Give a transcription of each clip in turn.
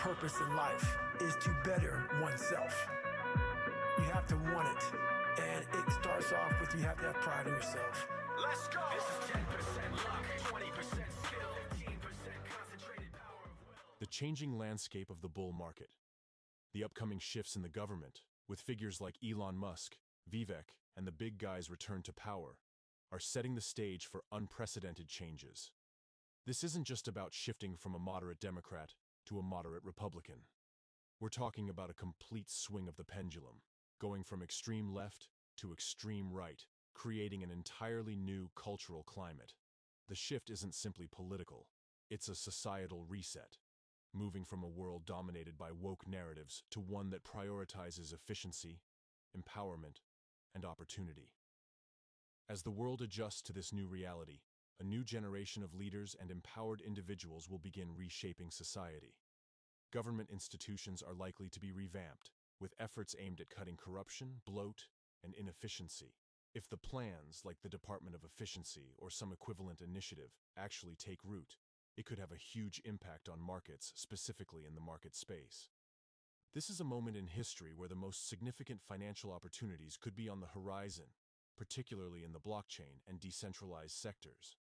purpose in life is to better oneself. You have to want it, and it starts off with you have to have pride in yourself. Let's go! This is 10% luck, 20% skill, 15% concentrated power of will. The changing landscape of the bull market. The upcoming shifts in the government, with figures like Elon Musk, Vivek, and the big guys return to power, are setting the stage for unprecedented changes. This isn't just about shifting from a moderate Democrat to a moderate Republican. We're talking about a complete swing of the pendulum, going from extreme left to extreme right, creating an entirely new cultural climate. The shift isn't simply political, it's a societal reset, moving from a world dominated by woke narratives to one that prioritizes efficiency, empowerment, and opportunity. As the world adjusts to this new reality, a new generation of leaders and empowered individuals will begin reshaping society. Government institutions are likely to be revamped, with efforts aimed at cutting corruption, bloat, and inefficiency. If the plans, like the Department of Efficiency or some equivalent initiative, actually take root, it could have a huge impact on markets, specifically in the market space. This is a moment in history where the most significant financial opportunities could be on the horizon, particularly in the blockchain and decentralized sectors.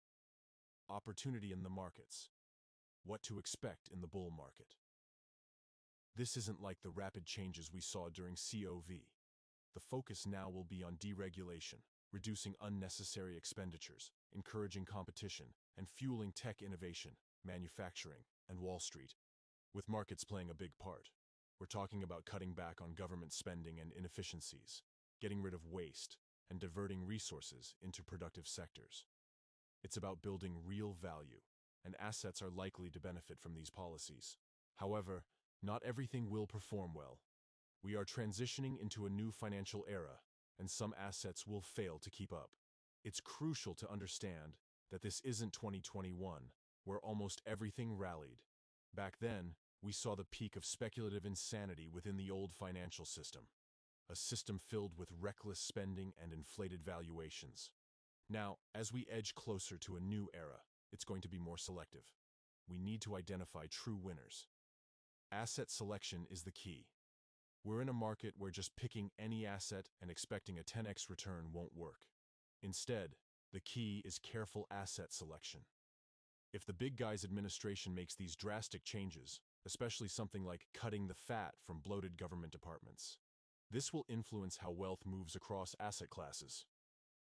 Opportunity in the markets. What to expect in the bull market. This isn't like the rapid changes we saw during COVID. The focus now will be on deregulation, reducing unnecessary expenditures, encouraging competition, and fueling tech innovation, manufacturing, and Wall Street, with markets playing a big part. We're talking about cutting back on government spending and inefficiencies, getting rid of waste, and diverting resources into productive sectors. It's about building real value, and assets are likely to benefit from these policies. However, not everything will perform well. We are transitioning into a new financial era, and some assets will fail to keep up. It's crucial to understand that this isn't 2021, where almost everything rallied. Back then, we saw the peak of speculative insanity within the old financial system, a system filled with reckless spending and inflated valuations. Now, as we edge closer to a new era, it's going to be more selective. We need to identify true winners. Asset selection is the key. We're in a market where just picking any asset and expecting a 10x return won't work. Instead, the key is careful asset selection. If the big guy's administration makes these drastic changes, especially something like cutting the fat from bloated government departments, this will influence how wealth moves across asset classes.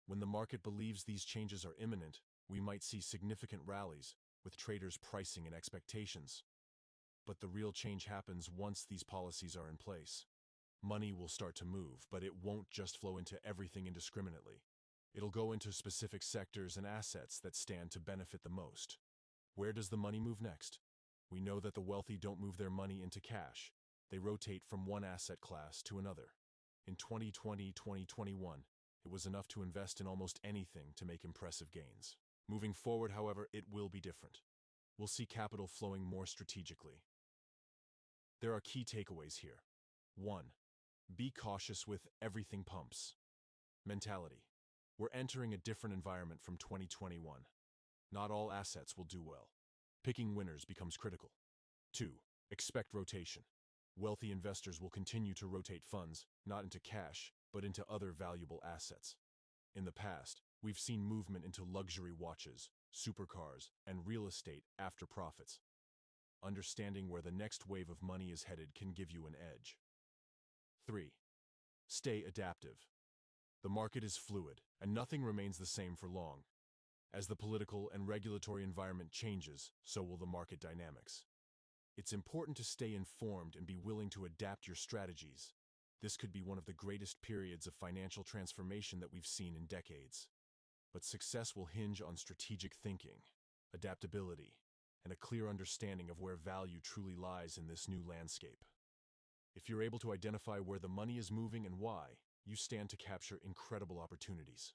When the market believes these changes are imminent, we might see significant rallies, with traders pricing in expectations. But the real change happens once these policies are in place. Money will start to move, but it won't just flow into everything indiscriminately. It'll go into specific sectors and assets that stand to benefit the most. Where does the money move next? We know that the wealthy don't move their money into cash. They rotate from one asset class to another. In 2020-2021, it was enough to invest in almost anything to make impressive gains. Moving forward, however, it will be different. We'll see capital flowing more strategically. There are key takeaways here. 1. Be cautious with everything pumps mentality. We're entering a different environment from 2021. Not all assets will do well. Picking winners becomes critical. 2. Expect rotation. Wealthy investors will continue to rotate funds, not into cash, but into other valuable assets. In the past, we've seen movement into luxury watches, supercars, and real estate after profits. Understanding where the next wave of money is headed can give you an edge. 3. Stay adaptive. The market is fluid, and nothing remains the same for long. As the political and regulatory environment changes, so will the market dynamics. It's important to stay informed and be willing to adapt your strategies. This could be one of the greatest periods of financial transformation that we've seen in decades. But success will hinge on strategic thinking, adaptability, and a clear understanding of where value truly lies in this new landscape. If you're able to identify where the money is moving and why, you stand to capture incredible opportunities.